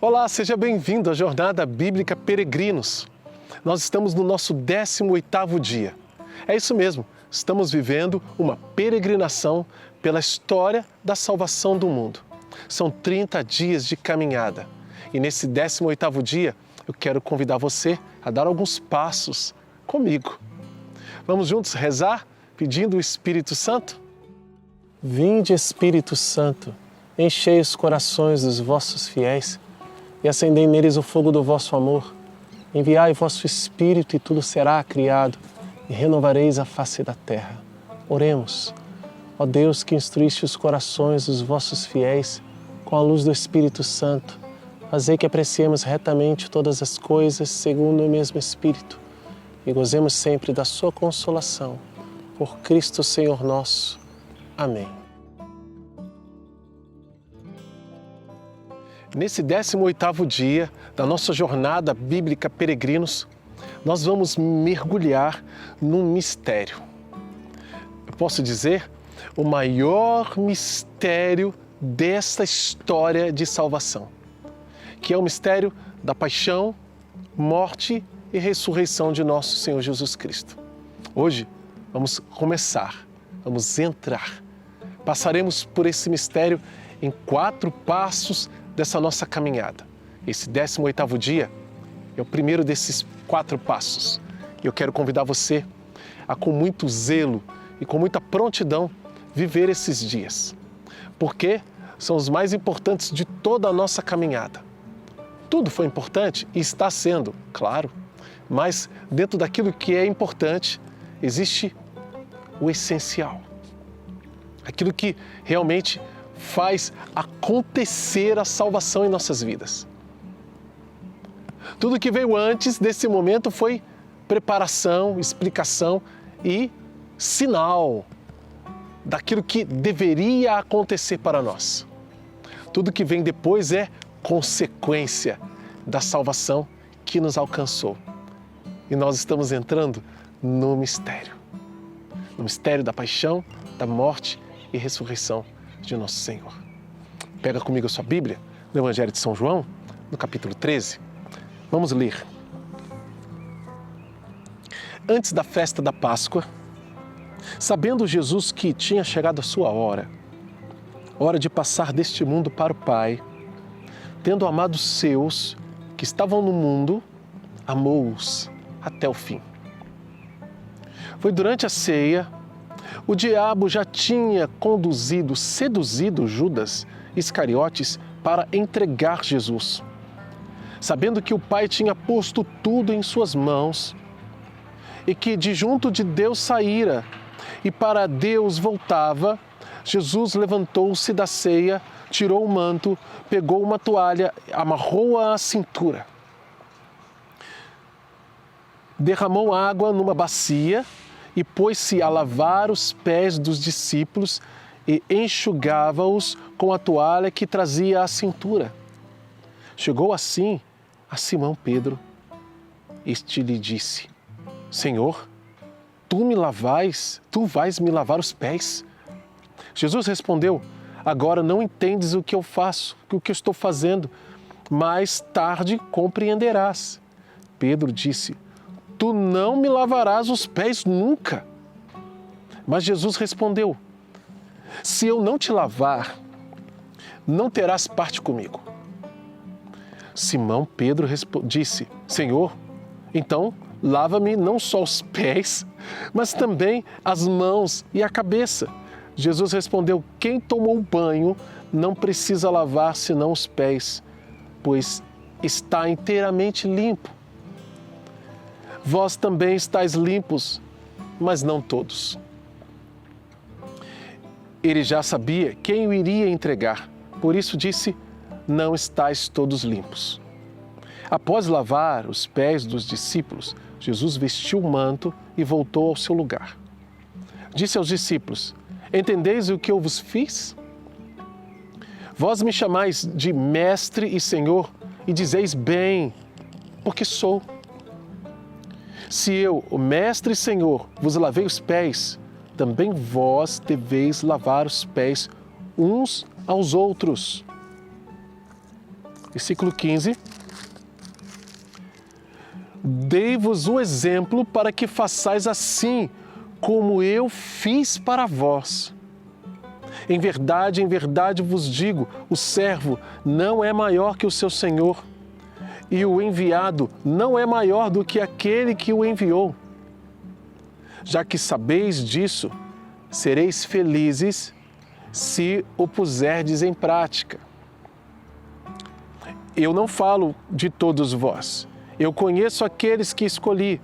Olá, seja bem-vindo à Jornada Bíblica Peregrinos. Nós estamos no nosso 18º dia. É isso mesmo, estamos vivendo uma peregrinação pela história da salvação do mundo. São 30 dias de caminhada e nesse 18º dia eu quero convidar você a dar alguns passos comigo. Vamos juntos rezar pedindo o Espírito Santo? Vinde, Espírito Santo, enchei os corações dos vossos fiéis e acendei neles o fogo do vosso amor. Enviai vosso Espírito e tudo será criado e renovareis a face da terra. Oremos. Ó Deus, que instruíste os corações dos vossos fiéis com a luz do Espírito Santo, fazei que apreciemos retamente todas as coisas segundo o mesmo Espírito e gozemos sempre da sua consolação. Por Cristo Senhor nosso. Amém. Nesse 18º dia da nossa jornada bíblica Peregrinos, nós vamos mergulhar num mistério. Eu posso dizer, o maior mistério desta história de salvação, que é o mistério da paixão, morte e ressurreição de nosso Senhor Jesus Cristo. Hoje vamos começar, vamos entrar. Passaremos por esse mistério em 4 passos dessa nossa caminhada. Esse 18º dia é o primeiro desses 4 passos. E eu quero convidar você a, com muito zelo e com muita prontidão, viver esses dias. Porque são os mais importantes de toda a nossa caminhada. Tudo foi importante e está sendo, claro, mas dentro daquilo que é importante, existe o essencial. Aquilo que realmente faz acontecer a salvação em nossas vidas. Tudo que veio antes desse momento foi preparação, explicação e sinal daquilo que deveria acontecer para nós. Tudo que vem depois é consequência da salvação que nos alcançou. E nós estamos entrando no mistério da paixão, da morte e ressurreição de nosso Senhor. Pega comigo a sua Bíblia, no Evangelho de São João, no capítulo 13. Vamos ler. Antes da festa da Páscoa, sabendo Jesus que tinha chegado a sua hora de passar deste mundo para o Pai, tendo amado os seus que estavam no mundo, amou-os até o fim. Foi durante a ceia. O diabo já tinha seduzido Judas Iscariotes para entregar Jesus. Sabendo que o Pai tinha posto tudo em suas mãos e que de junto de Deus saíra e para Deus voltava, Jesus levantou-se da ceia, tirou o manto, pegou uma toalha, amarrou-a à cintura. Derramou água numa bacia e pôs-se a lavar os pés dos discípulos e enxugava-os com a toalha que trazia à cintura. Chegou assim a Simão Pedro. Este lhe disse: Senhor, tu vais me lavar os pés? Jesus respondeu: agora não entendes o que eu faço, o que eu estou fazendo, mais tarde compreenderás. Pedro disse: tu não me lavarás os pés nunca. Mas Jesus respondeu: se eu não te lavar, não terás parte comigo. Simão Pedro disse: Senhor, então lava-me não só os pés, mas também as mãos e a cabeça. Jesus respondeu: quem tomou banho não precisa lavar senão os pés, pois está inteiramente limpo. Vós também estáis limpos, mas não todos. Ele já sabia quem o iria entregar, por isso disse: não estáis todos limpos. Após lavar os pés dos discípulos, Jesus vestiu o manto e voltou ao seu lugar. Disse aos discípulos: entendeis o que eu vos fiz? Vós me chamais de Mestre e Senhor e dizeis bem, porque sou. Se eu, o Mestre e Senhor, vos lavei os pés, também vós deveis lavar os pés uns aos outros. Versículo 15. Dei-vos um exemplo para que façais assim, como eu fiz para vós. Em verdade vos digo, o servo não é maior que o seu senhor, e o enviado não é maior do que aquele que o enviou. Já que sabeis disso, sereis felizes se o puserdes em prática. Eu não falo de todos vós. Eu conheço aqueles que escolhi,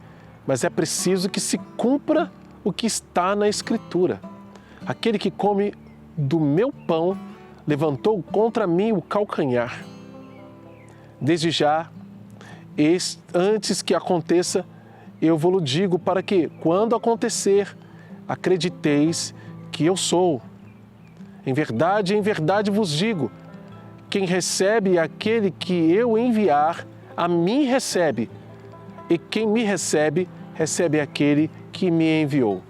mas é preciso que se cumpra o que está na Escritura. Aquele que come do meu pão levantou contra mim o calcanhar. Desde já, antes que aconteça, eu vou-lo digo para que, quando acontecer, acrediteis que eu sou. Em verdade vos digo, quem recebe aquele que eu enviar, a mim recebe, e quem me recebe, recebe aquele que me enviou.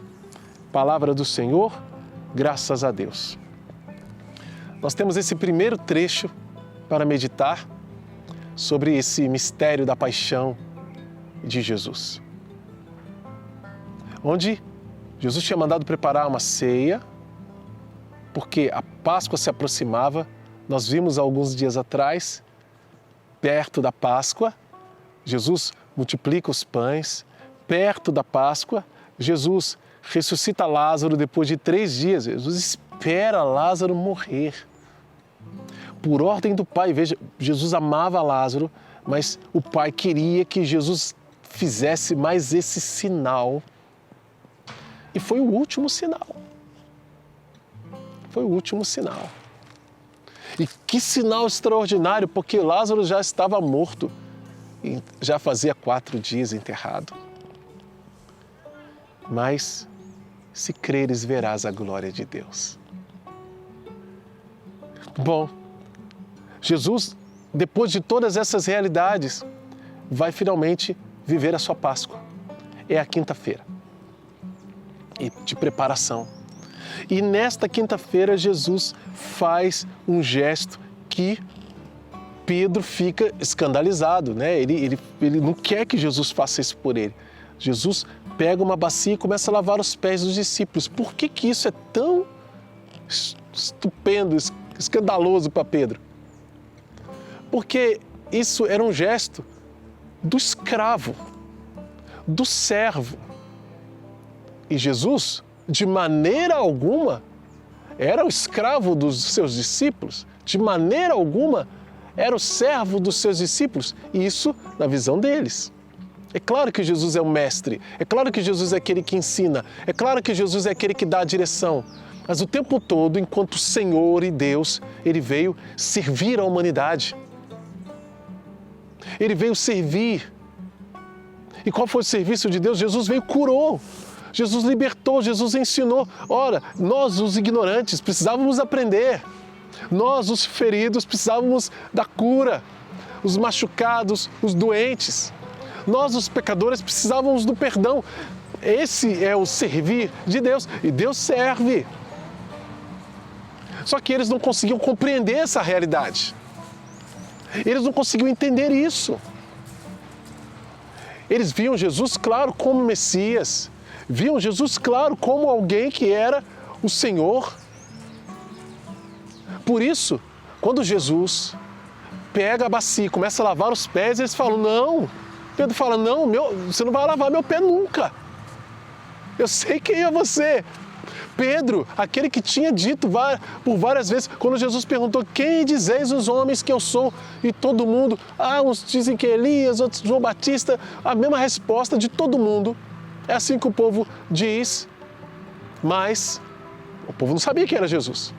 Palavra do Senhor, graças a Deus. Nós temos esse primeiro trecho para meditar sobre esse mistério da paixão de Jesus. Onde Jesus tinha mandado preparar uma ceia, porque a Páscoa se aproximava. Nós vimos alguns dias atrás, perto da Páscoa, Jesus multiplica os pães. Perto da Páscoa, Jesus ressuscita Lázaro depois de 3 dias. Jesus espera Lázaro morrer. Por ordem do Pai, veja, Jesus amava Lázaro, mas o Pai queria que Jesus fizesse mais esse sinal. E foi o último sinal. Foi o último sinal. E que sinal extraordinário, porque Lázaro já estava morto e já fazia 4 dias enterrado. Mas, se creres, verás a glória de Deus. Bom, Jesus, depois de todas essas realidades, vai finalmente viver a sua Páscoa. É a quinta-feira de preparação. E nesta quinta-feira, Jesus faz um gesto que Pedro fica escandalizado, né? Ele não quer que Jesus faça isso por ele. Jesus pega uma bacia e começa a lavar os pés dos discípulos. Por que isso é tão estupendo, escandaloso para Pedro? Porque isso era um gesto do escravo, do servo. E Jesus, de maneira alguma, era o escravo dos seus discípulos, de maneira alguma era o servo dos seus discípulos, e isso na visão deles. É claro que Jesus é o mestre, é claro que Jesus é aquele que ensina, é claro que Jesus é aquele que dá a direção, mas o tempo todo, enquanto Senhor e Deus, Ele veio servir a humanidade. Ele veio servir. E qual foi o serviço de Deus? Jesus veio e curou. Jesus libertou, Jesus ensinou. Ora, nós, os ignorantes, precisávamos aprender. Nós, os feridos, precisávamos da cura. Os machucados, os doentes. Nós, os pecadores, precisávamos do perdão. Esse é o servir de Deus. E Deus serve. Só que eles não conseguiam compreender essa realidade. Eles não conseguiam entender isso. Eles viam Jesus, claro, como Messias. Viam Jesus, claro, como alguém que era o Senhor. Por isso, quando Jesus pega a bacia e começa a lavar os pés, eles falam, não. Pedro fala, não, você não vai lavar meu pé nunca. Eu sei quem é você. Pedro, aquele que tinha dito por várias vezes, quando Jesus perguntou, quem dizeis os homens que eu sou? E todo mundo, uns dizem que é Elias, outros João Batista, a mesma resposta de todo mundo. É assim que o povo diz, mas o povo não sabia quem era Jesus.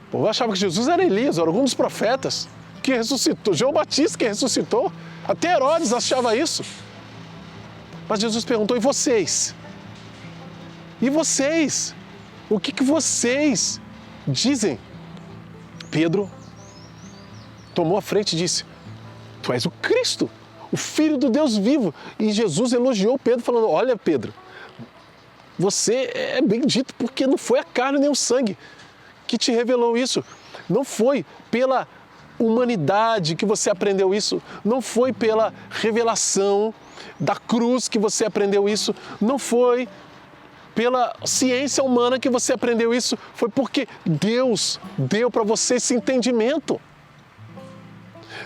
O povo achava que Jesus era Elias, era algum dos profetas que ressuscitou, João Batista que ressuscitou, até Herodes achava isso. Mas Jesus perguntou, e vocês? E vocês? O que vocês dizem? Pedro tomou a frente e disse, tu és o Cristo, o Filho do Deus vivo. E Jesus elogiou Pedro falando, olha Pedro, você é bendito porque não foi a carne nem o sangue que te revelou isso. Não foi pela humanidade que você aprendeu isso, não foi pela revelação da cruz que você aprendeu isso, não foi pela ciência humana que você aprendeu isso, foi porque Deus deu para você esse entendimento.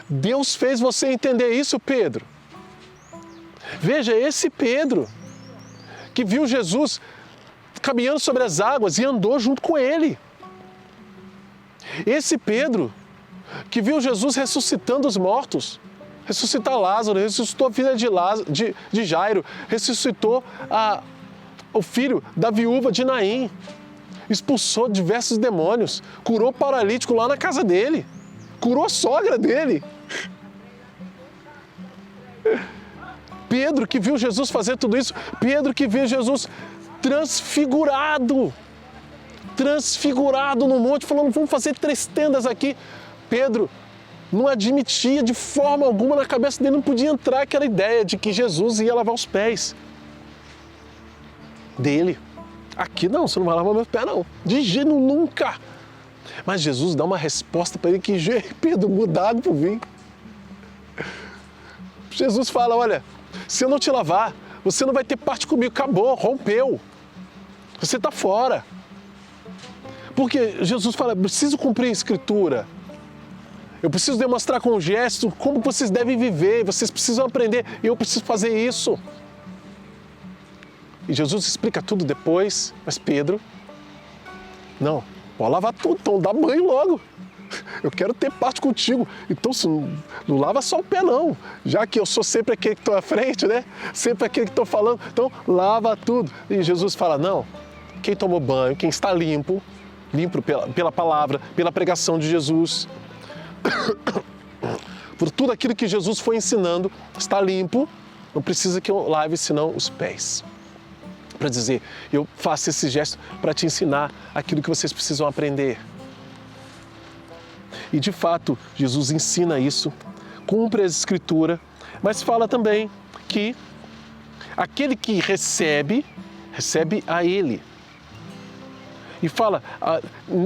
Deus fez você entender isso, Pedro. Veja, esse Pedro que viu Jesus caminhando sobre as águas e andou junto com ele. Esse Pedro que viu Jesus ressuscitando os mortos, ressuscitar Lázaro, ressuscitou a filha de Jairo, ressuscitou o filho da viúva de Naim, expulsou diversos demônios, curou o paralítico lá na casa dele, curou a sogra dele. Pedro que viu Jesus fazer tudo isso, Pedro que viu Jesus transfigurado no monte, falando, vamos fazer 3 tendas aqui. Pedro não admitia de forma alguma, na cabeça dele não podia entrar aquela ideia de que Jesus ia lavar os pés dele. Aqui não, você não vai lavar meus pés não, de jeito nunca. Mas Jesus dá uma resposta para ele que, Pedro, mudado por vir. Jesus fala, olha, se eu não te lavar, você não vai ter parte comigo, acabou, rompeu. Você está fora. Porque Jesus fala, eu preciso cumprir a Escritura. Eu preciso demonstrar com gestos como vocês devem viver, vocês precisam aprender, e eu preciso fazer isso. E Jesus explica tudo depois, mas Pedro, não, pode lavar tudo, então dá banho logo. Eu quero ter parte contigo. Então não lava só o pé não, já que eu sou sempre aquele que estou à frente, né? Sempre aquele que estou falando, então lava tudo. E Jesus fala, não, quem tomou banho, quem está limpo pela palavra, pela pregação de Jesus, por tudo aquilo que Jesus foi ensinando, está limpo, não precisa que eu lave senão os pés. Para dizer, eu faço esse gesto para te ensinar aquilo que vocês precisam aprender. E de fato, Jesus ensina isso, cumpre a Escritura, mas fala também que aquele que recebe a Ele. E fala,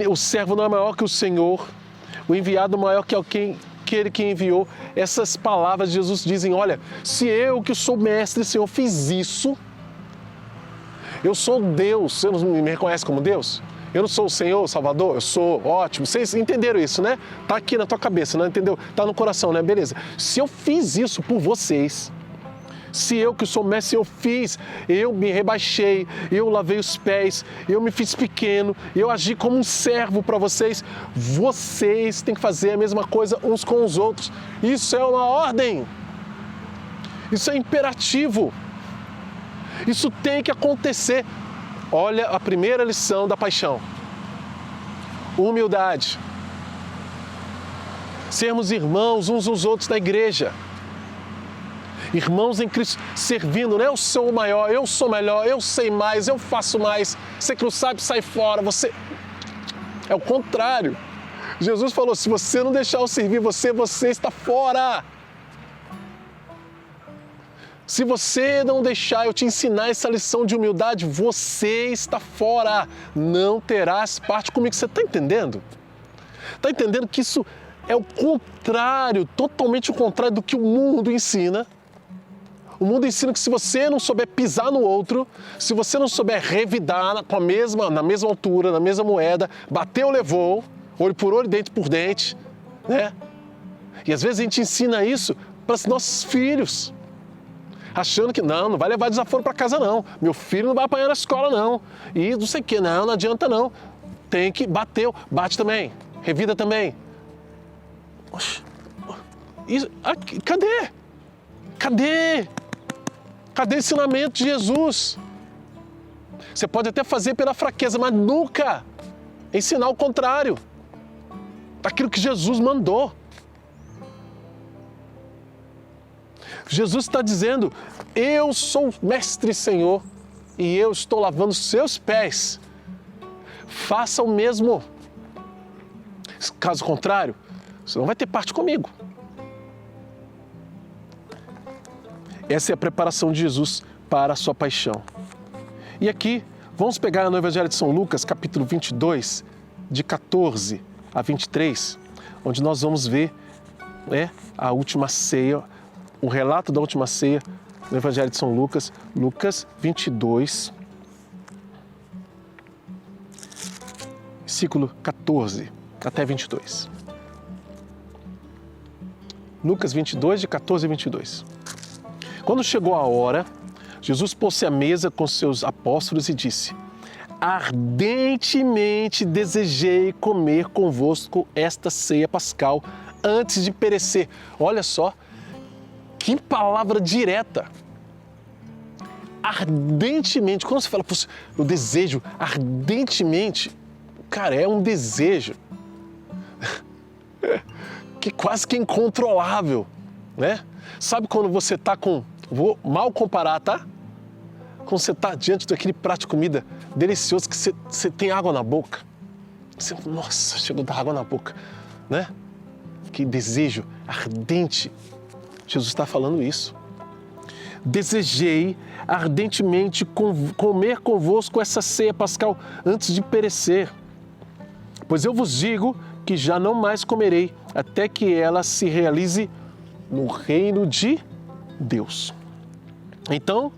o servo não é maior que o Senhor, o enviado maior que aquele que enviou. Essas palavras de Jesus dizem, olha, se eu que sou mestre, Senhor, fiz isso, eu sou Deus, você não me reconhece como Deus? Eu não sou o Senhor, o Salvador, eu sou ótimo. Vocês entenderam isso, né? Tá aqui na tua cabeça, não entendeu? Tá no coração, né? Beleza. Se eu fiz isso por vocês, se eu que sou mestre, eu fiz, eu me rebaixei, eu lavei os pés, eu me fiz pequeno, eu agi como um servo para vocês, vocês têm que fazer a mesma coisa uns com os outros. Isso é uma ordem. Isso é imperativo. Isso tem que acontecer. Olha a primeira lição da paixão. Humildade. Sermos irmãos uns aos outros na igreja. Irmãos em Cristo, servindo, não é eu sou o maior, eu sou melhor, eu sei mais, eu faço mais. Você que não sabe, sai fora. Você... É o contrário. Jesus falou, se você não deixar eu servir você está fora. Se você não deixar eu te ensinar essa lição de humildade, você está fora. Não terás parte comigo. Você está entendendo? Está entendendo que isso é o contrário, totalmente o contrário do que o mundo ensina? O mundo ensina que se você não souber pisar no outro, se você não souber revidar na mesma altura, na mesma moeda, bateu, levou, olho por olho, dente por dente, né? E às vezes a gente ensina isso para os nossos filhos. Achando que não vai levar desaforo para casa não, meu filho não vai apanhar na escola não, e não sei o que, não adianta não, tem que bater, bate também, revida também. Oxe, isso, aqui, cadê? Cadê o ensinamento de Jesus? Você pode até fazer pela fraqueza, mas nunca ensinar o contrário daquilo que Jesus mandou. Jesus está dizendo, eu sou mestre e Senhor e eu estou lavando seus pés. Faça o mesmo. Caso contrário, você não vai ter parte comigo. Essa é a preparação de Jesus para a sua paixão. E aqui, vamos pegar no Evangelho de São Lucas, capítulo 22, de 14 a 23. onde nós vamos ver a última ceia, o relato da última ceia no Evangelho de São Lucas, Lucas 22, versículo 14 até 22. Lucas 22, de 14 a 22. Quando chegou a hora, Jesus pôs-se à mesa com seus apóstolos e disse: ardentemente desejei comer convosco esta ceia pascal antes de perecer. Olha só, que palavra direta. Ardentemente, quando você fala, eu desejo ardentemente, cara, é um desejo que quase que é incontrolável, né? Sabe quando você está vou mal comparar, tá? Quando você está diante daquele prato de comida delicioso que você tem água na boca. Nossa, chegou a dar água na boca, né? Que desejo ardente. Jesus está falando isso. Desejei ardentemente comer convosco essa ceia pascal antes de perecer. Pois eu vos digo que já não mais comerei até que ela se realize no reino de Deus. Então,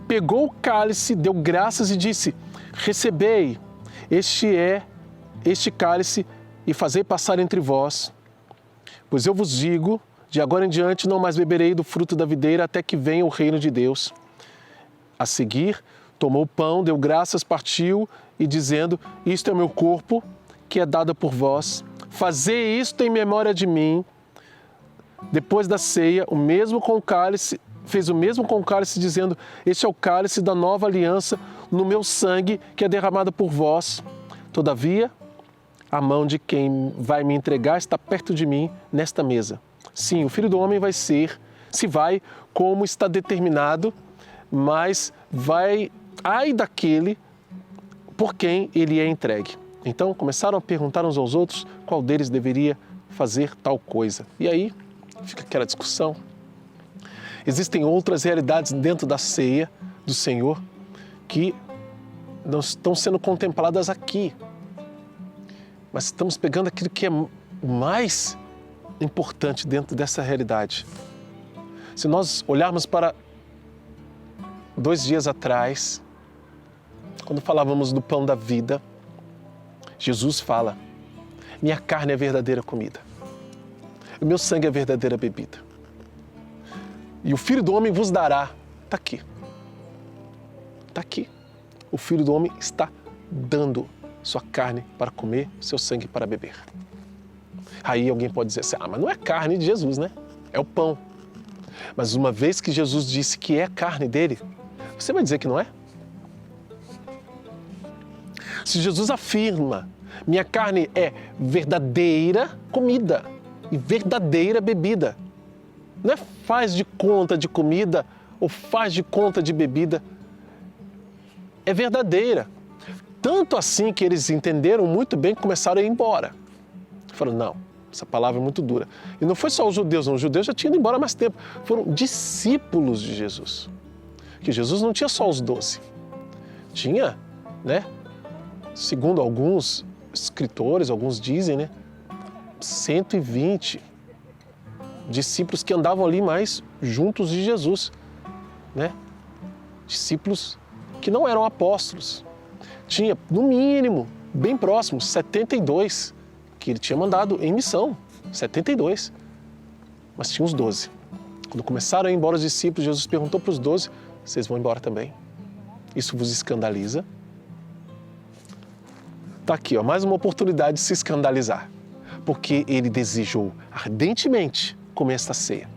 pegou o cálice, deu graças e disse: recebei, este cálice e fazei passar entre vós. Pois eu vos digo, de agora em diante não mais beberei do fruto da videira até que venha o reino de Deus. A seguir, tomou o pão, deu graças, partiu e dizendo: isto é o meu corpo, que é dado por vós. Fazei isto em memória de mim. Depois da ceia, fez o mesmo com o cálice, dizendo: este é o cálice da nova aliança no meu sangue, que é derramado por vós. Todavia, a mão de quem vai me entregar está perto de mim nesta mesa. Sim, o Filho do Homem se vai como está determinado, mas ai daquele por quem ele é entregue. Então começaram a perguntar uns aos outros qual deles deveria fazer tal coisa. E aí fica aquela discussão. Existem outras realidades dentro da ceia do Senhor que não estão sendo contempladas aqui. Mas estamos pegando aquilo que é mais importante dentro dessa realidade. Se nós olharmos para 2 dias atrás, quando falávamos do pão da vida, Jesus fala: minha carne é a verdadeira comida, o meu sangue é a verdadeira bebida. E o Filho do Homem vos dará. Está aqui. Está aqui. O Filho do Homem está dando sua carne para comer, seu sangue para beber. Aí alguém pode dizer assim: mas não é carne de Jesus, né? É o pão. Mas uma vez que Jesus disse que é carne dele, você vai dizer que não é? Se Jesus afirma: minha carne é verdadeira comida e verdadeira bebida, não é faz de conta de comida ou faz de conta de bebida, é verdadeira. Tanto assim que eles entenderam muito bem que começaram a ir embora. Falaram: não, essa palavra é muito dura. E não foi só os judeus, não. Os judeus já tinham ido embora há mais tempo. Foram discípulos de Jesus. Que Jesus não tinha só os 12. Tinha, né? Segundo alguns escritores, alguns dizem, né? 120 discípulos que andavam ali mais juntos de Jesus, né? Discípulos que não eram apóstolos. Tinha, no mínimo, bem próximo, 72 que ele tinha mandado em missão, 72. Mas tinha os 12. Quando começaram a ir embora os discípulos, Jesus perguntou para os 12: vocês vão embora também? Isso vos escandaliza? Está aqui, mais uma oportunidade de se escandalizar, porque ele desejou ardentemente comer esta ceia.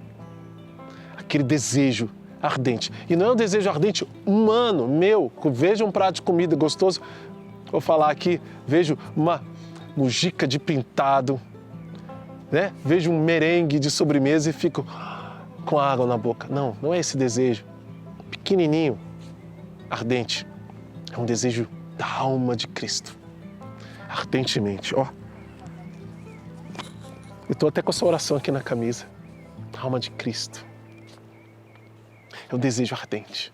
Aquele desejo ardente. E não é um desejo ardente humano, meu. Vejo um prato de comida gostoso, vou falar aqui, vejo uma mujica de pintado, né? Vejo um merengue de sobremesa e fico com a água na boca. Não, não é esse desejo pequenininho, ardente. É um desejo da alma de Cristo. Ardentemente, ó. Eu estou até com essa oração aqui na camisa. Alma de Cristo. É um desejo ardente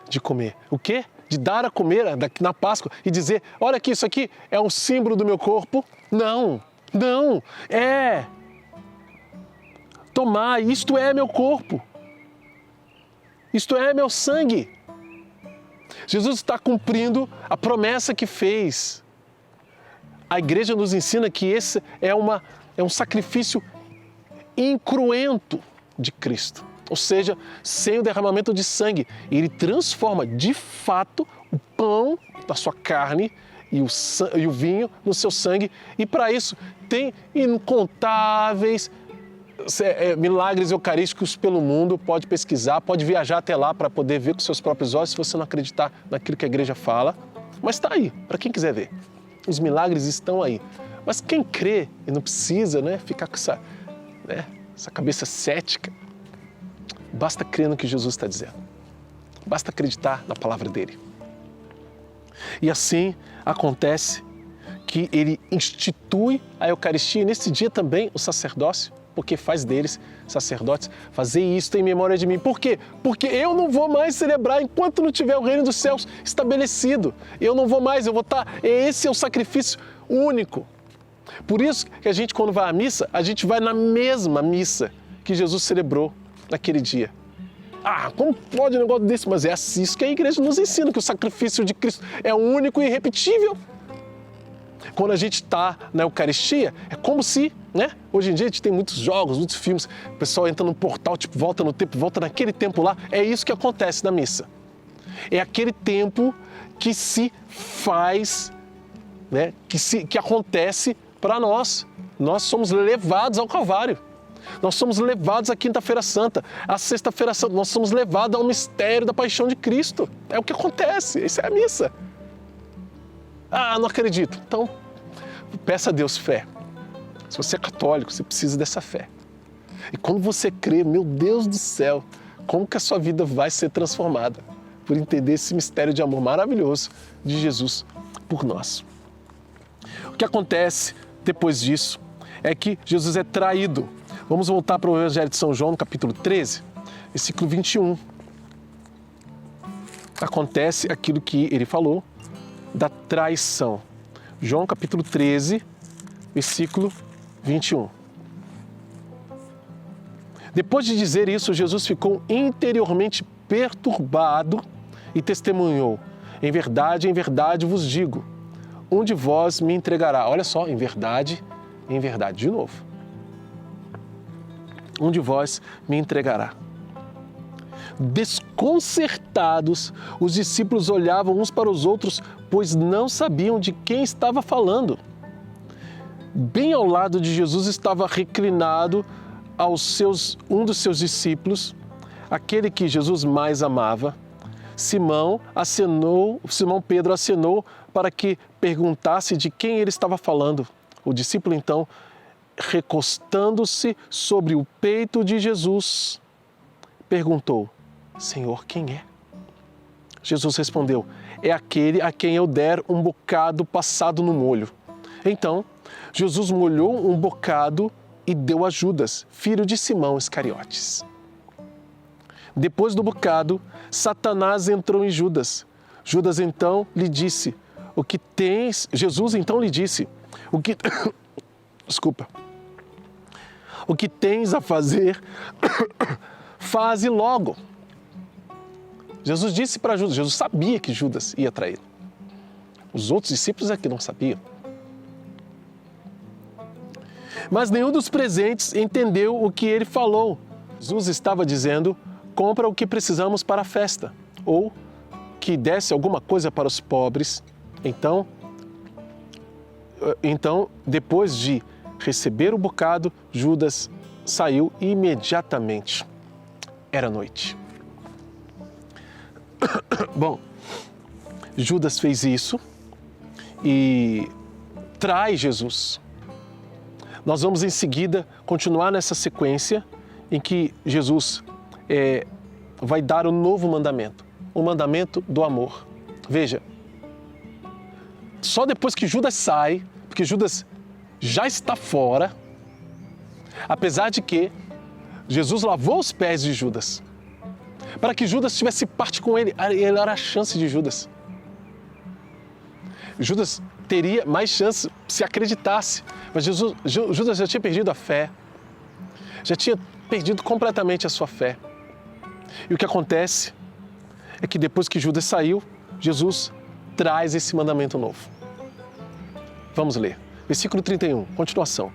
de comer. O quê? De dar a comer na Páscoa e dizer: olha aqui, isso aqui é um símbolo do meu corpo. Não, Não, tomai, isto é meu corpo, isto é meu sangue. Jesus está cumprindo a promessa que fez. A igreja nos ensina que esse é um sacrifício incruento de Cristo, ou seja, sem o derramamento de sangue. Ele transforma de fato o pão da sua carne e o vinho no seu sangue, e para isso tem incontáveis milagres eucarísticos pelo mundo. Pode pesquisar, pode viajar até lá para poder ver com seus próprios olhos, se você não acreditar naquilo que a igreja fala. Mas está aí, para quem quiser ver. Os milagres estão aí. Mas quem crê e não precisa ficar com essa cabeça cética, basta crer no que Jesus está dizendo. Basta acreditar na palavra dele. E assim acontece que ele institui a Eucaristia, e nesse dia também o sacerdócio, porque faz deles sacerdotes. Fazer isso em memória de mim. Por quê? Porque eu não vou mais celebrar enquanto não tiver o reino dos céus estabelecido. Eu não vou mais, eu vou estar... Esse é o sacrifício único. Por isso que a gente, quando vai à missa, a gente vai na mesma missa que Jesus celebrou naquele dia. Como pode um negócio desse? Mas é assim que a igreja nos ensina, que o sacrifício de Cristo é único e irrepetível. Quando a gente está na Eucaristia, é como se, hoje em dia a gente tem muitos jogos, muitos filmes, o pessoal entra num portal, volta no tempo, volta naquele tempo lá. É isso que acontece na missa. É aquele tempo que se faz, que acontece para nós. Nós somos levados ao Calvário. Nós somos levados à Quinta-feira Santa, à Sexta-feira Santa. Nós somos levados ao mistério da paixão de Cristo. É o que acontece, isso é a missa. Não acredito. Então, peça a Deus fé. Se você é católico, você precisa dessa fé. E quando você crê, meu Deus do céu, como que a sua vida vai ser transformada por entender esse mistério de amor maravilhoso de Jesus por nós. O que acontece depois disso é que Jesus é traído. Vamos voltar para o Evangelho de São João, no capítulo 13, versículo 21. Acontece aquilo que ele falou da traição. João capítulo 13, versículo 21. Depois de dizer isso, Jesus ficou interiormente perturbado e testemunhou: em verdade vos digo, um de vós me entregará. Olha só, em verdade, de novo. Um de vós me entregará. Desconcertados, os discípulos olhavam uns para os outros, pois não sabiam de quem estava falando. Bem ao lado de Jesus estava reclinado um dos seus discípulos, aquele que Jesus mais amava. Simão Pedro acenou para que perguntasse de quem ele estava falando. O discípulo, então, recostando-se sobre o peito de Jesus, perguntou: Senhor, quem é? Jesus respondeu: é aquele a quem eu der um bocado passado no molho. Então, Jesus molhou um bocado e deu a Judas, filho de Simão Iscariotes. Depois do bocado, Satanás entrou em Judas. Judas então lhe disse: o que tens? Jesus então lhe disse: Desculpa. O que tens a fazer, faze logo. Jesus disse para Judas. Jesus sabia que Judas ia trair. Os outros discípulos é que não sabiam. Mas nenhum dos presentes entendeu o que ele falou. Jesus estava dizendo: compra o que precisamos para a festa, ou que desse alguma coisa para os pobres. Então, depois de receber o bocado, Judas saiu e imediatamente era noite. Bom, Judas fez isso e trai Jesus. Nós vamos em seguida continuar nessa sequência em que Jesus vai dar um novo mandamento, o mandamento do amor. Veja, só depois que Judas sai, porque Judas já está fora, apesar de que Jesus lavou os pés de Judas, para que Judas tivesse parte com ele. Ele era a chance de Judas. Judas teria mais chance se acreditasse. Mas Judas já tinha perdido a fé, já tinha perdido completamente a sua fé. E o que acontece é que depois que Judas saiu, Jesus traz esse mandamento novo. Vamos ler. Versículo 31, continuação.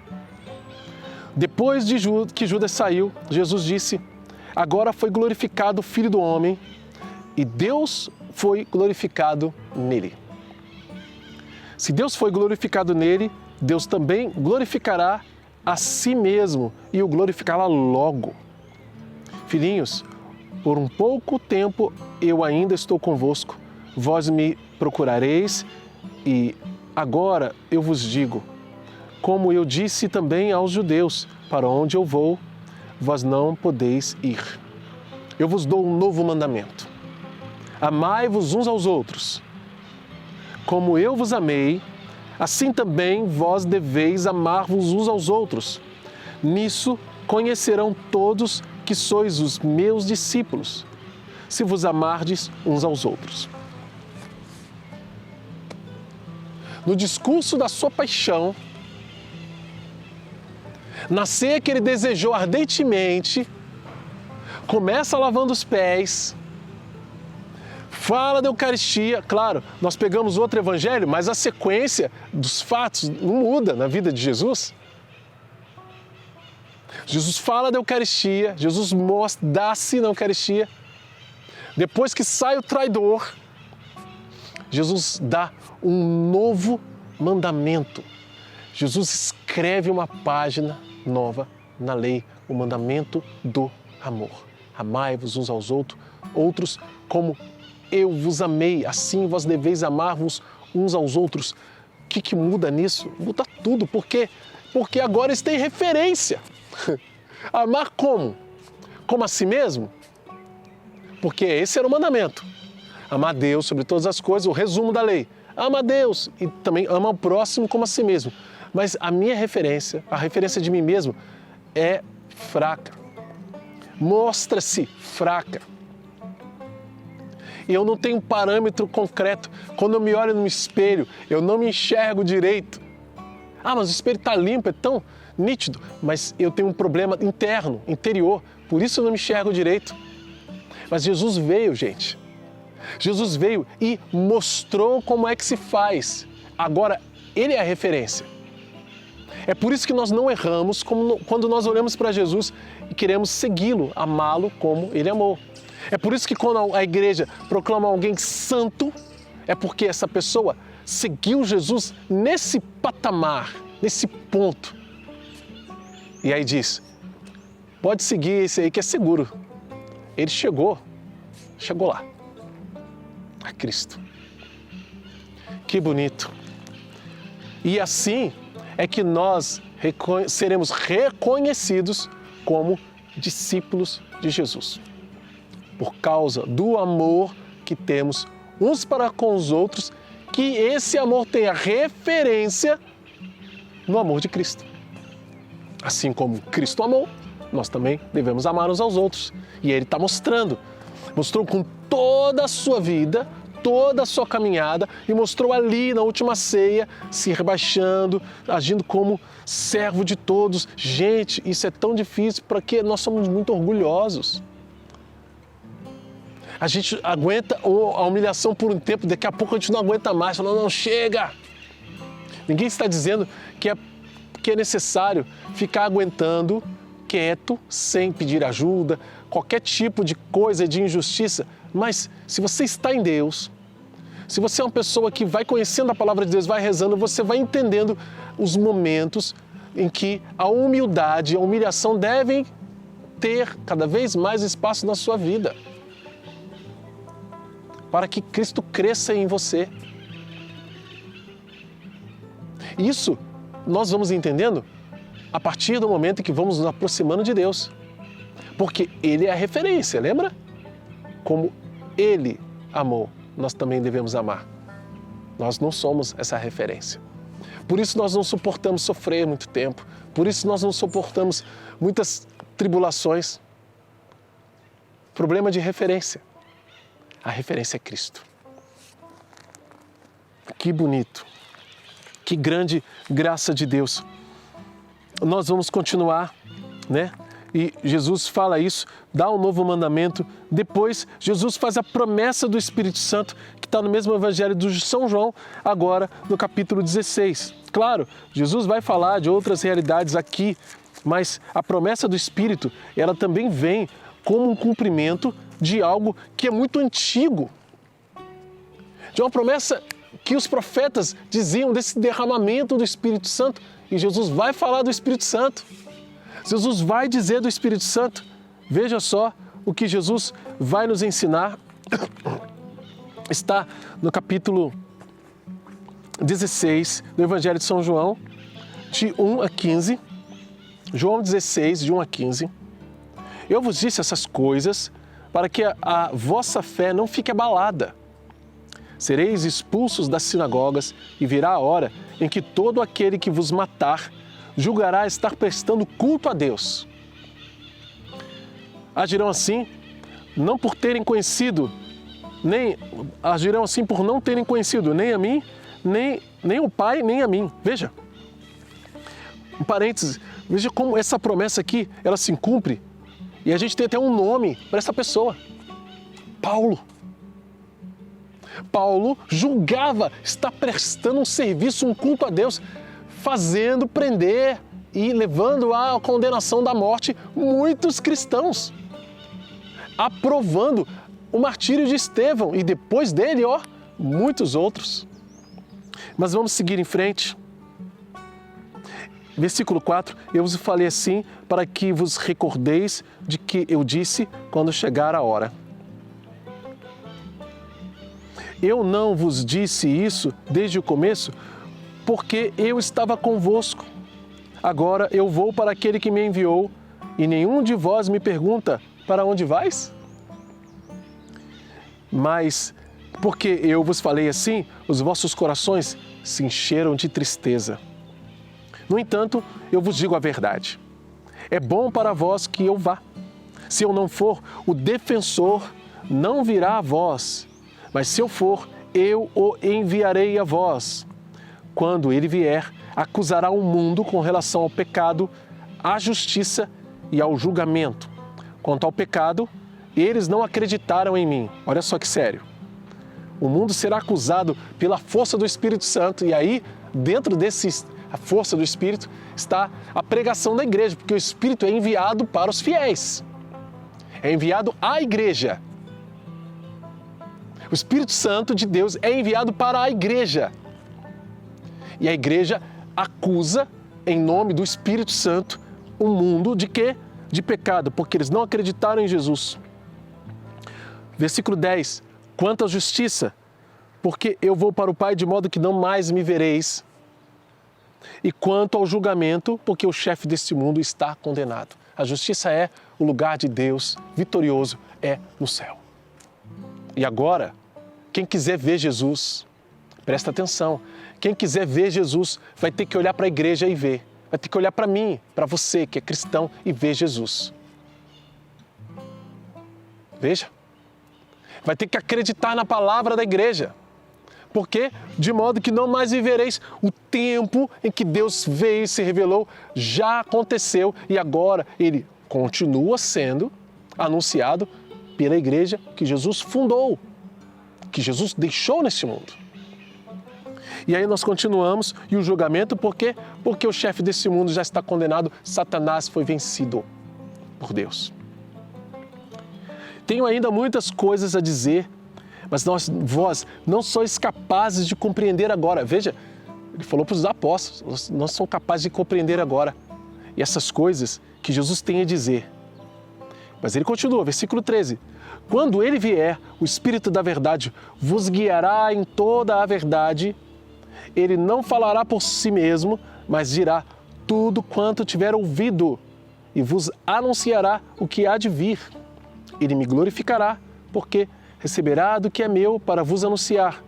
Depois que Judas saiu, Jesus disse: agora foi glorificado o Filho do Homem e Deus foi glorificado nele. Se Deus foi glorificado nele, Deus também glorificará a si mesmo e o glorificará logo. Filhinhos, por um pouco tempo eu ainda estou convosco, vós me procurareis e agora eu vos digo, como eu disse também aos judeus, para onde eu vou, vós não podeis ir. Eu vos dou um novo mandamento. Amai-vos uns aos outros. Como eu vos amei, assim também vós deveis amar-vos uns aos outros. Nisso conhecerão todos que sois os meus discípulos, se vos amardes uns aos outros. No discurso da sua paixão, na ceia que ele desejou ardentemente, começa lavando os pés, fala da Eucaristia. Claro, nós pegamos outro evangelho, mas a sequência dos fatos não muda na vida de Jesus. Jesus fala da Eucaristia, Jesus dá-se na Eucaristia. Depois que sai o traidor, Jesus dá um novo mandamento. Jesus escreve uma página nova na lei, o mandamento do amor. Amai-vos uns aos outros como eu vos amei, assim vós deveis amar-vos uns aos outros. O que muda nisso? Muda tudo, porque agora eles têm referência. Amar como? Como a si mesmo? Porque esse era o mandamento. Amar a Deus sobre todas as coisas, o resumo da lei. Ama a Deus e também ama o próximo como a si mesmo. Mas a minha referência, a referência de mim mesmo, é fraca. Mostra-se fraca. E eu não tenho um parâmetro concreto. Quando eu me olho no espelho, eu não me enxergo direito. Ah, mas o espelho está limpo, é tão nítido. Mas eu tenho um problema interno, interior. Por isso eu não me enxergo direito. Mas Jesus veio, gente. Jesus veio e mostrou como é que se faz. Agora, Ele é a referência. É por isso que nós não erramos quando nós olhamos para Jesus e queremos segui-lo, amá-lo como Ele amou. É por isso que quando a igreja proclama alguém santo, é porque essa pessoa seguiu Jesus nesse patamar, nesse ponto. E aí diz, pode seguir esse aí que é seguro. Ele chegou lá, a Cristo. Que bonito. E assim é que nós seremos reconhecidos como discípulos de Jesus. Por causa do amor que temos uns para com os outros, que esse amor tenha referência no amor de Cristo. Assim como Cristo amou, nós também devemos amar uns aos outros. E Ele está mostrou com toda a sua vida, toda a sua caminhada e mostrou ali na última ceia, se rebaixando, agindo como servo de todos. Gente, isso é tão difícil porque nós somos muito orgulhosos. A gente aguenta a humilhação por um tempo, daqui a pouco a gente não aguenta mais, falando, não, chega! Ninguém está dizendo que é necessário ficar aguentando quieto, sem pedir ajuda, qualquer tipo de coisa, de injustiça. Mas se você está em Deus, se você é uma pessoa que vai conhecendo a palavra de Deus, vai rezando, você vai entendendo os momentos em que a humildade e a humilhação devem ter cada vez mais espaço na sua vida, para que Cristo cresça em você. Isso nós vamos entendendo a partir do momento em que vamos nos aproximando de Deus. Porque Ele é a referência, lembra? Como Ele amou, nós também devemos amar. Nós não somos essa referência. Por isso nós não suportamos sofrer muito tempo. Por isso nós não suportamos muitas tribulações. Problema de referência. A referência é Cristo. Que bonito. Que grande graça de Deus. Nós vamos continuar, né? E Jesus fala isso, dá um novo mandamento. Depois, Jesus faz a promessa do Espírito Santo, que está no mesmo Evangelho de São João, agora no capítulo 16. Claro, Jesus vai falar de outras realidades aqui, mas a promessa do Espírito, ela também vem como um cumprimento de algo que é muito antigo. De uma promessa que os profetas diziam desse derramamento do Espírito Santo. E Jesus vai falar do Espírito Santo. Jesus vai dizer do Espírito Santo. Veja só o que Jesus vai nos ensinar. Está no capítulo 16 do Evangelho de São João, de 1 a 15. João 16, de 1 a 15. Eu vos disse essas coisas para que a vossa fé não fique abalada. Sereis expulsos das sinagogas e virá a hora em que todo aquele que vos matar julgará estar prestando culto a Deus. Agirão assim, não por terem conhecido, agirão assim por não terem conhecido nem a mim, nem o Pai, nem a mim. Veja, um parênteses, veja como essa promessa aqui, ela se cumpre e a gente tem até um nome para essa pessoa, Paulo. Paulo julgava estar prestando um serviço, um culto a Deus, fazendo prender e levando à condenação da morte muitos cristãos, aprovando o martírio de Estevão e depois dele, muitos outros. Mas vamos seguir em frente. Versículo 4, eu vos falei assim para que vos recordeis de que eu disse quando chegar a hora. Eu não vos disse isso desde o começo, porque eu estava convosco. Agora eu vou para aquele que me enviou, e nenhum de vós me pergunta, para onde vais? Mas, porque eu vos falei assim, os vossos corações se encheram de tristeza. No entanto, eu vos digo a verdade. É bom para vós que eu vá. Se eu não for, o defensor não virá a vós. Mas se eu for, eu o enviarei a vós. Quando ele vier, acusará o mundo com relação ao pecado, à justiça e ao julgamento. Quanto ao pecado, eles não acreditaram em mim. Olha só que sério. O mundo será acusado pela força do Espírito Santo. E aí, dentro a força do Espírito, está a pregação da igreja, porque o Espírito é enviado para os fiéis. É enviado à igreja. O Espírito Santo de Deus é enviado para a igreja. E a igreja acusa, em nome do Espírito Santo, o mundo de quê? De pecado, porque eles não acreditaram em Jesus. Versículo 10. Quanto à justiça, porque eu vou para o Pai de modo que não mais me vereis. E quanto ao julgamento, porque o chefe deste mundo está condenado. A justiça é o lugar de Deus vitorioso, é no céu. E agora, quem quiser ver Jesus, presta atenção, quem quiser ver Jesus vai ter que olhar para a igreja e ver. Vai ter que olhar para mim, para você que é cristão e ver Jesus. Veja. Vai ter que acreditar na palavra da igreja. Porque, de modo que não mais vivereis, o tempo em que Deus veio e se revelou já aconteceu e agora ele continua sendo anunciado pela igreja que Jesus fundou, que Jesus deixou neste mundo. E aí nós continuamos, e o julgamento, por quê? Porque o chefe desse mundo já está condenado, Satanás foi vencido por Deus. Tenho ainda muitas coisas a dizer, mas vós não sois capazes de compreender agora. Veja, ele falou para os apóstolos, não são capazes de compreender agora. E essas coisas que Jesus tem a dizer. Mas ele continua, versículo 13. Quando ele vier, o Espírito da verdade vos guiará em toda a verdade. Ele não falará por si mesmo, mas dirá tudo quanto tiver ouvido e vos anunciará o que há de vir. Ele me glorificará, porque receberá do que é meu para vos anunciar.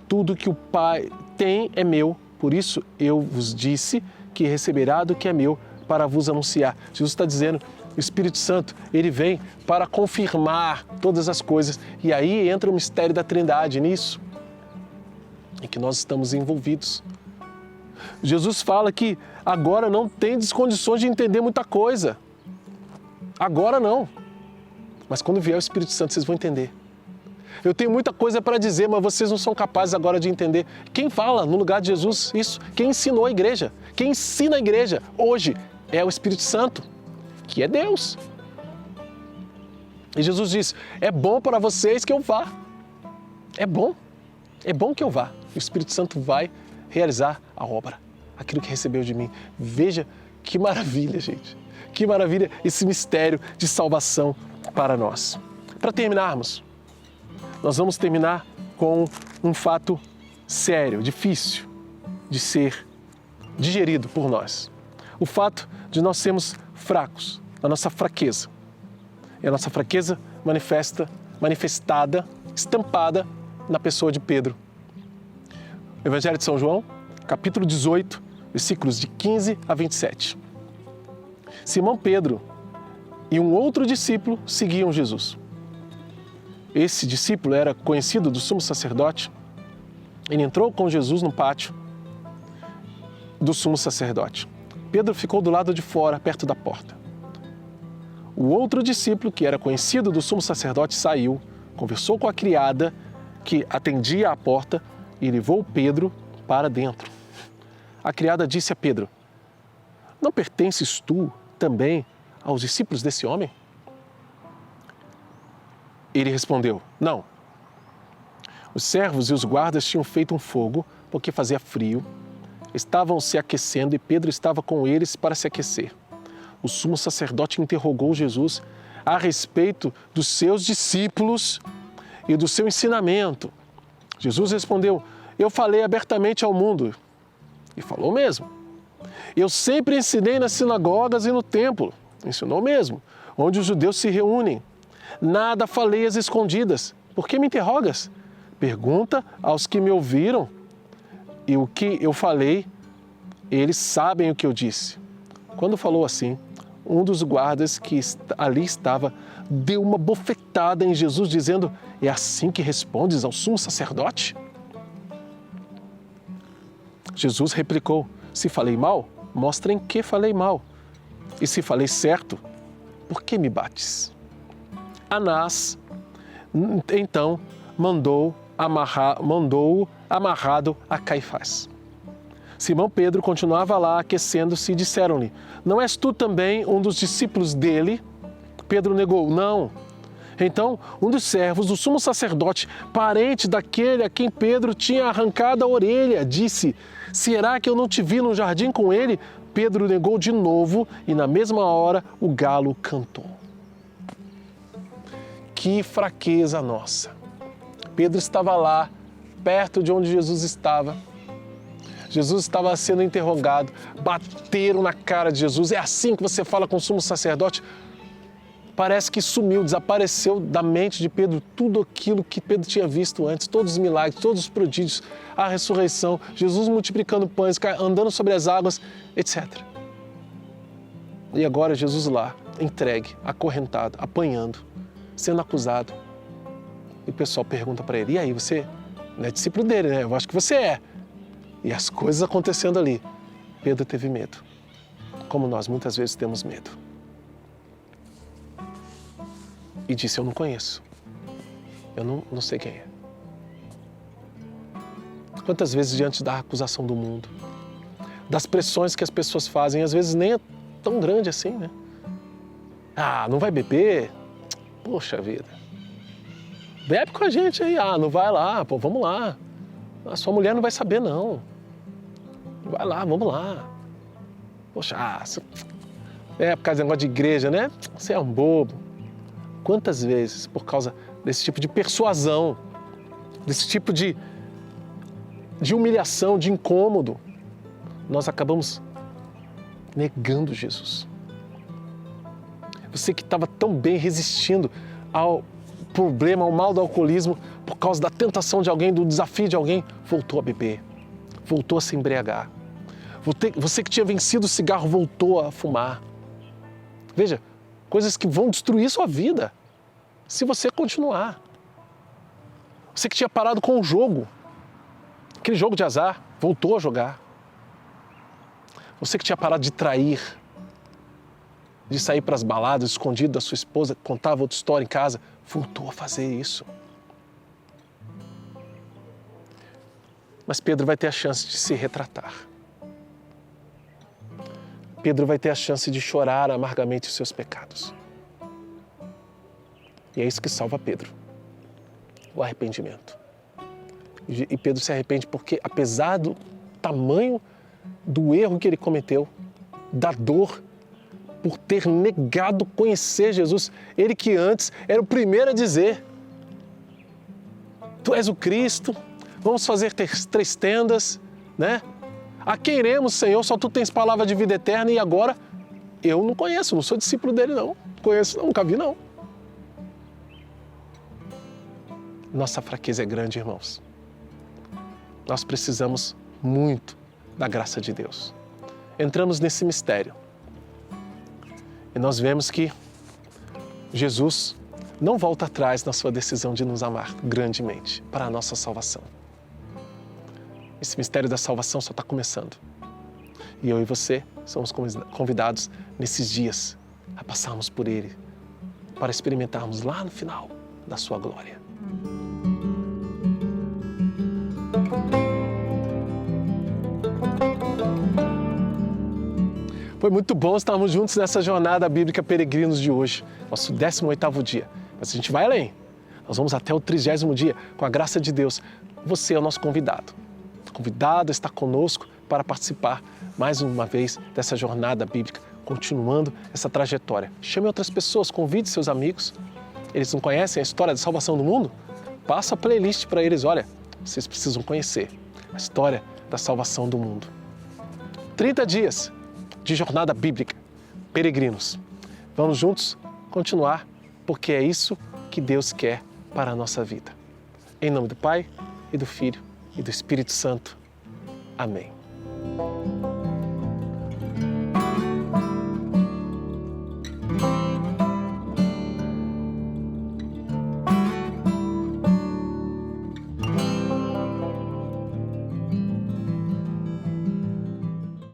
Tudo que o Pai tem é meu, por isso eu vos disse que receberá do que é meu para vos anunciar. Jesus está dizendo, o Espírito Santo, ele vem para confirmar todas as coisas. E aí entra o mistério da Trindade nisso, em que nós estamos envolvidos. Jesus fala que agora não tem condições de entender muita coisa. Agora não. Mas quando vier o Espírito Santo, vocês vão entender. Eu tenho muita coisa para dizer, mas vocês não são capazes agora de entender. Quem fala no lugar de Jesus isso? Quem ensinou a igreja? Quem ensina a igreja hoje é o Espírito Santo, que é Deus. E Jesus diz, é bom para vocês que eu vá. É bom que eu vá. O Espírito Santo vai realizar a obra, aquilo que recebeu de mim. Veja que maravilha, gente. Que maravilha esse mistério de salvação para nós. Para terminarmos, nós vamos terminar com um fato sério, difícil de ser digerido por nós. O fato de nós sermos fracos, a nossa fraqueza. E a nossa fraqueza manifestada, estampada na pessoa de Pedro. Evangelho de São João, capítulo 18, versículos de 15 a 27. Simão Pedro e um outro discípulo seguiam Jesus. Esse discípulo era conhecido do sumo sacerdote. Ele entrou com Jesus no pátio do sumo sacerdote. Pedro ficou do lado de fora, perto da porta. O outro discípulo, que era conhecido do sumo sacerdote, saiu, conversou com a criada que atendia à porta e levou Pedro para dentro. A criada disse a Pedro, não pertences tu também aos discípulos desse homem? Ele respondeu, não. Os servos e os guardas tinham feito um fogo porque fazia frio, estavam se aquecendo e Pedro estava com eles para se aquecer. O sumo sacerdote interrogou Jesus a respeito dos seus discípulos e do seu ensinamento. Jesus respondeu, eu falei abertamente ao mundo. E falou mesmo. Eu sempre ensinei nas sinagogas e no templo. Ensinou mesmo, onde os judeus se reúnem. Nada falei às escondidas. Por que me interrogas? Pergunta aos que me ouviram. E o que eu falei, eles sabem o que eu disse. Quando falou assim, um dos guardas que ali estava deu uma bofetada em Jesus, dizendo, é assim que respondes ao sumo sacerdote? Jesus replicou, se falei mal, mostra em que falei mal. E se falei certo, por que me bates? Anás, então, mandou-o amarrado a Caifás. Simão Pedro continuava lá aquecendo-se e disseram-lhe, não és tu também um dos discípulos dele? Pedro negou, não. Então, um dos servos do sumo sacerdote, parente daquele a quem Pedro tinha arrancado a orelha, disse, será que eu não te vi no jardim com ele? Pedro negou de novo e na mesma hora o galo cantou. Que fraqueza nossa! Pedro estava lá, perto de onde Jesus estava. Jesus estava sendo interrogado, bateram na cara de Jesus. É assim que você fala com o sumo sacerdote? Parece que sumiu, desapareceu da mente de Pedro tudo aquilo que Pedro tinha visto antes, todos os milagres, todos os prodígios, a ressurreição, Jesus multiplicando pães, andando sobre as águas, etc. E agora Jesus lá, entregue, acorrentado, apanhando, sendo acusado. E o pessoal pergunta para ele, e aí, você não é discípulo dele, né? Eu acho que você é. E as coisas acontecendo ali. Pedro teve medo, como nós muitas vezes temos medo. E disse, eu não conheço. Eu não sei quem é. Quantas vezes diante da acusação do mundo, das pressões que as pessoas fazem, às vezes nem é tão grande assim, né? Ah, não vai beber? Poxa vida. Bebe com a gente aí. Ah, não vai lá, pô, vamos lá. A sua mulher não vai saber, não. Vai lá, vamos lá. Poxa, por causa do negócio de igreja, né? Você é um bobo. Quantas vezes, por causa desse tipo de persuasão, desse tipo de humilhação, de incômodo, nós acabamos negando Jesus. Você que estava tão bem resistindo ao problema, ao mal do alcoolismo, por causa da tentação de alguém, do desafio de alguém, voltou a beber, voltou a se embriagar. Você que tinha vencido o cigarro, voltou a fumar. Veja, coisas que vão destruir sua vida, se você continuar. Você que tinha parado com o jogo, aquele jogo de azar, voltou a jogar. Você que tinha parado de trair, de sair para as baladas, escondido da sua esposa, contava outra história em casa, voltou a fazer isso. Mas Pedro vai ter a chance de se retratar. Pedro vai ter a chance de chorar amargamente os seus pecados. E é isso que salva Pedro, o arrependimento. E Pedro se arrepende porque, apesar do tamanho do erro que ele cometeu, da dor, por ter negado conhecer Jesus, ele que antes era o primeiro a dizer: Tu és o Cristo, vamos fazer 3 tendas, né? A quem iremos, Senhor? Só Tu tens palavra de vida eterna e agora eu não conheço, não sou discípulo dele não, conheço não, nunca vi não. Nossa fraqueza é grande, irmãos. Nós precisamos muito da graça de Deus. Entramos nesse mistério e nós vemos que Jesus não volta atrás na sua decisão de nos amar grandemente para a nossa salvação. Esse mistério da salvação só está começando. E eu e você somos convidados nesses dias a passarmos por ele, para experimentarmos lá no final da sua glória. Foi muito bom estarmos juntos nessa jornada bíblica Peregrinos de hoje, nosso 18º dia. Mas a gente vai além. Nós vamos até o 30º dia, com a graça de Deus. Você é o nosso convidado. Convidado a estar conosco para participar mais uma vez dessa jornada bíblica, continuando essa trajetória. Chame outras pessoas, convide seus amigos. Eles não conhecem a história da salvação do mundo? Passa a playlist para eles. Olha, vocês precisam conhecer a história da salvação do mundo. 30 dias de jornada bíblica, peregrinos. Vamos juntos continuar, porque é isso que Deus quer para a nossa vida. Em nome do Pai, e do Filho, e do Espírito Santo. Amém.